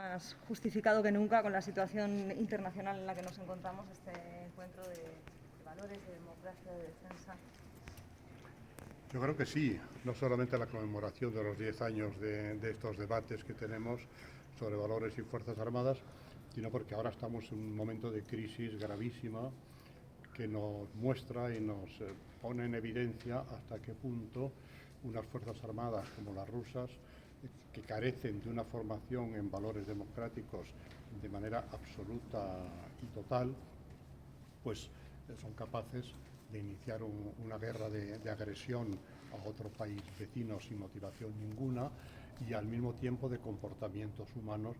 Más justificado que nunca con la situación internacional en la que nos encontramos, este encuentro de valores, de democracia, de defensa. Yo creo que sí, no solamente la conmemoración de los 10 años de estos debates que tenemos sobre valores y Fuerzas Armadas, sino porque ahora estamos en un momento de crisis gravísima que nos muestra y nos pone en evidencia hasta qué punto unas Fuerzas Armadas como las rusas, que carecen de una formación en valores democráticos de manera absoluta y total, pues son capaces de iniciar una guerra de agresión a otro país vecino sin motivación ninguna y al mismo tiempo de comportamientos humanos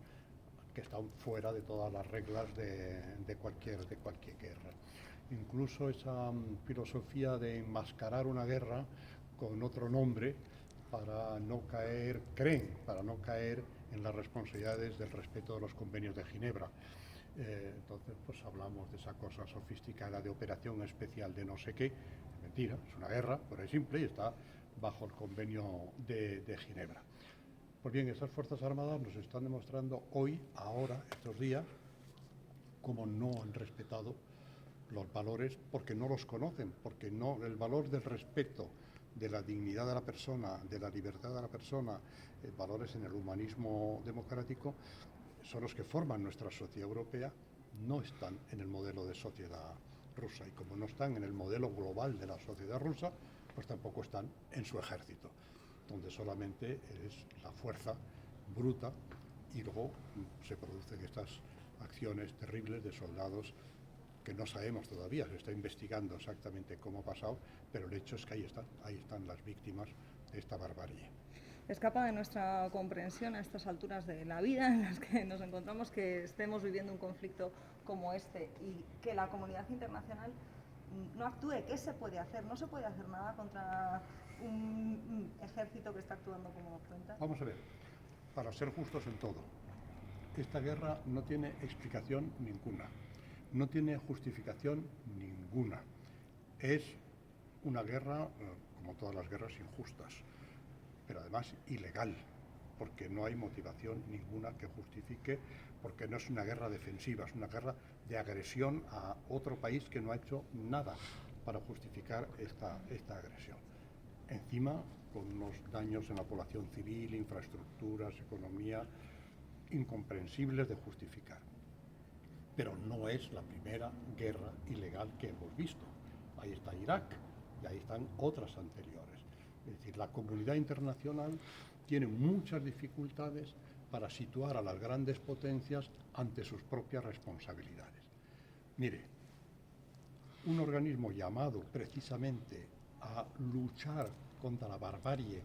que están fuera de todas las reglas de cualquier guerra. Incluso esa filosofía de enmascarar una guerra con otro nombre para no caer, para no caer en las responsabilidades del respeto de los convenios de Ginebra. Entonces, pues hablamos de esa cosa sofisticada de operación especial de no sé qué. Mentira, es una guerra, por ahí simple, y está bajo el convenio de Ginebra. Pues bien, esas Fuerzas Armadas nos están demostrando hoy, ahora, estos días, cómo no han respetado los valores porque no los conocen, porque no, el valor del respeto de la dignidad de la persona, de la libertad de la persona, valores en el humanismo democrático, son los que forman nuestra sociedad europea, no están en el modelo de sociedad rusa. Y como no están en el modelo global de la sociedad rusa, pues tampoco están en su ejército, donde solamente es la fuerza bruta y luego se producen estas acciones terribles de soldados que no sabemos todavía, se está investigando exactamente cómo ha pasado, pero el hecho es que ahí están las víctimas de esta barbarie. Escapa de nuestra comprensión a estas alturas de la vida en las que nos encontramos que estemos viviendo un conflicto como este y que la comunidad internacional no actúe. ¿Qué se puede hacer? No se puede hacer nada contra un ejército que está actuando como afrenta. Vamos a ver, para ser justos en todo, esta guerra no tiene explicación ninguna, no tiene justificación ninguna. Es una guerra, como todas las guerras, injustas, pero además ilegal, porque no hay motivación ninguna que justifique, porque no es una guerra defensiva, es una guerra de agresión a otro país que no ha hecho nada para justificar esta agresión. Encima, con unos daños en la población civil, infraestructuras, economía, incomprensibles de justificar. Pero no es la primera guerra ilegal que hemos visto. Ahí está Irak y ahí están otras anteriores. Es decir, la comunidad internacional tiene muchas dificultades para situar a las grandes potencias ante sus propias responsabilidades. Mire, un organismo llamado precisamente a luchar contra la barbarie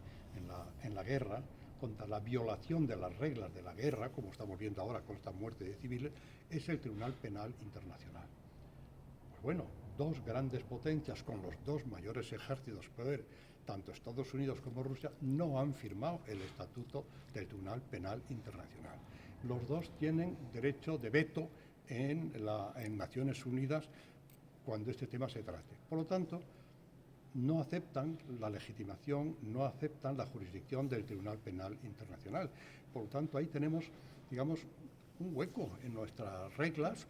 en la guerra, contra la violación de las reglas de la guerra, como estamos viendo ahora con esta muerte de civiles, es el Tribunal Penal Internacional. Pues bueno, dos grandes potencias con los dos mayores ejércitos poder, tanto Estados Unidos como Rusia, no han firmado el estatuto del Tribunal Penal Internacional. Los dos tienen derecho de veto en Naciones Unidas cuando este tema se trate. Por lo tanto, no aceptan la legitimación, no aceptan la jurisdicción del Tribunal Penal Internacional. Por lo tanto, ahí tenemos, digamos, un hueco en nuestras reglas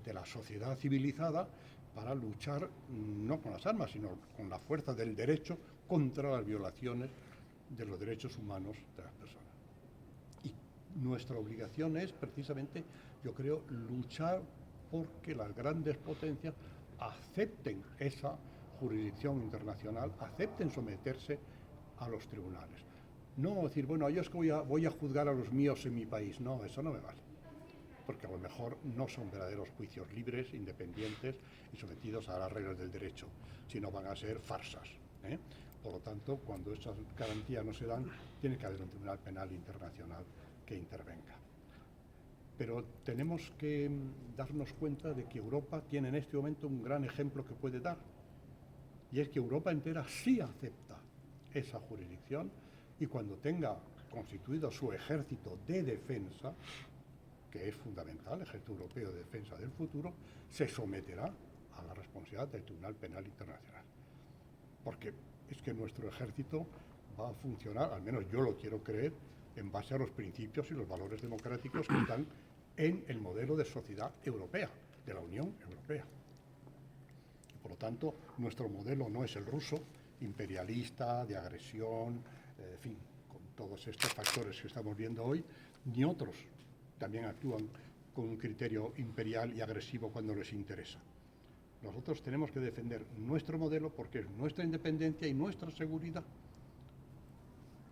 de la sociedad civilizada para luchar no con las armas, sino con la fuerza del derecho contra las violaciones de los derechos humanos de las personas. Y nuestra obligación es precisamente, yo creo, luchar porque las grandes potencias acepten esa jurisdicción internacional, acepten someterse a los tribunales. No decir, bueno, yo es que voy a juzgar a los míos en mi país. No, eso no me vale. Porque a lo mejor no son verdaderos juicios libres, independientes y sometidos a las reglas del derecho, sino van a ser farsas. Por lo tanto, cuando esas garantías no se dan, tiene que haber un Tribunal Penal Internacional que intervenga. Pero tenemos que darnos cuenta de que Europa tiene en este momento un gran ejemplo que puede dar. Y es que Europa entera sí acepta esa jurisdicción y cuando tenga constituido su ejército de defensa, que es fundamental, el ejército europeo de defensa del futuro, se someterá a la responsabilidad del Tribunal Penal Internacional. Porque es que nuestro ejército va a funcionar, al menos yo lo quiero creer, en base a los principios y los valores democráticos que están en el modelo de sociedad europea, de la Unión Europea. Y por lo tanto, nuestro modelo no es el ruso, imperialista, de agresión, en fin, con todos estos factores que estamos viendo hoy, ni otros también actúan con un criterio imperial y agresivo cuando les interesa. Nosotros tenemos que defender nuestro modelo porque es nuestra independencia y nuestra seguridad.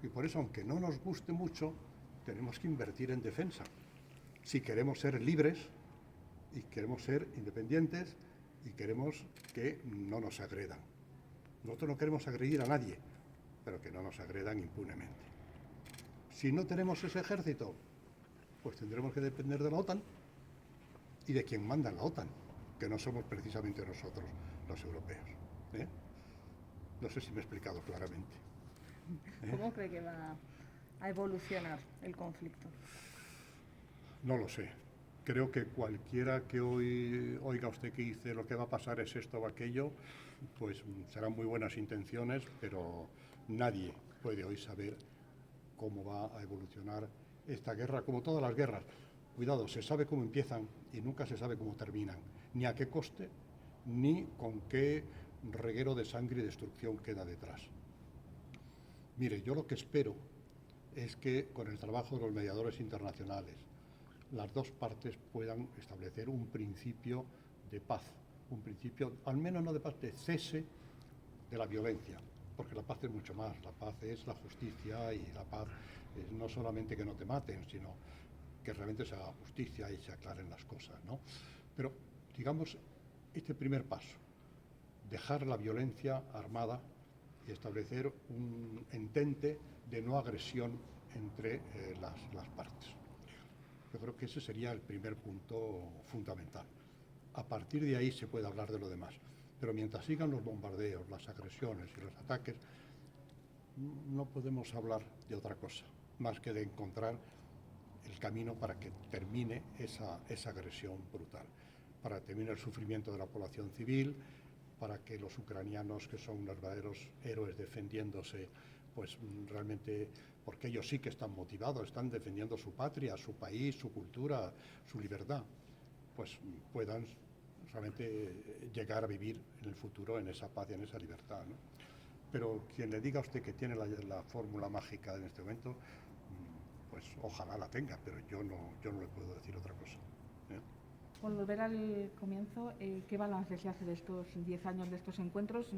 Y por eso, aunque no nos guste mucho, tenemos que invertir en defensa. Si queremos ser libres y queremos ser independientes y queremos que no nos agredan. Nosotros no queremos agredir a nadie, pero que no nos agredan impunemente. Si no tenemos ese ejército, pues tendremos que depender de la OTAN y de quien manda en la OTAN, que no somos precisamente nosotros, los europeos. No sé si me he explicado claramente. ¿Cómo cree que va a evolucionar el conflicto? No lo sé. Creo que cualquiera que hoy oiga usted que dice lo que va a pasar es esto o aquello, pues serán muy buenas intenciones, pero nadie puede hoy saber cómo va a evolucionar esta guerra, como todas las guerras. Cuidado, se sabe cómo empiezan y nunca se sabe cómo terminan, ni a qué coste, ni con qué reguero de sangre y destrucción queda detrás. Mire, yo lo que espero es que con el trabajo de los mediadores internacionales, las dos partes puedan establecer un principio de paz, un principio, al menos no de paz, de cese de la violencia, porque la paz es mucho más, la paz es la justicia y la paz es no solamente que no te maten, sino que realmente se haga justicia y se aclaren las cosas, ¿no? Pero, digamos, este primer paso, dejar la violencia armada y establecer un entente de no agresión entre las partes. Yo creo que ese sería el primer punto fundamental. A partir de ahí se puede hablar de lo demás. Pero mientras sigan los bombardeos, las agresiones y los ataques, no podemos hablar de otra cosa, más que de encontrar el camino para que termine esa agresión brutal, para que termine el sufrimiento de la población civil, para que los ucranianos, que son verdaderos héroes defendiéndose, pues realmente, porque ellos sí que están motivados, están defendiendo su patria, su país, su cultura, su libertad, pues puedan realmente llegar a vivir en el futuro en esa paz y en esa libertad, ¿no? Pero quien le diga a usted que tiene la fórmula mágica en este momento, pues ojalá la tenga, pero yo no le puedo decir otra cosa. Por volver al comienzo, ¿qué balance se hace de estos 10 años de estos encuentros?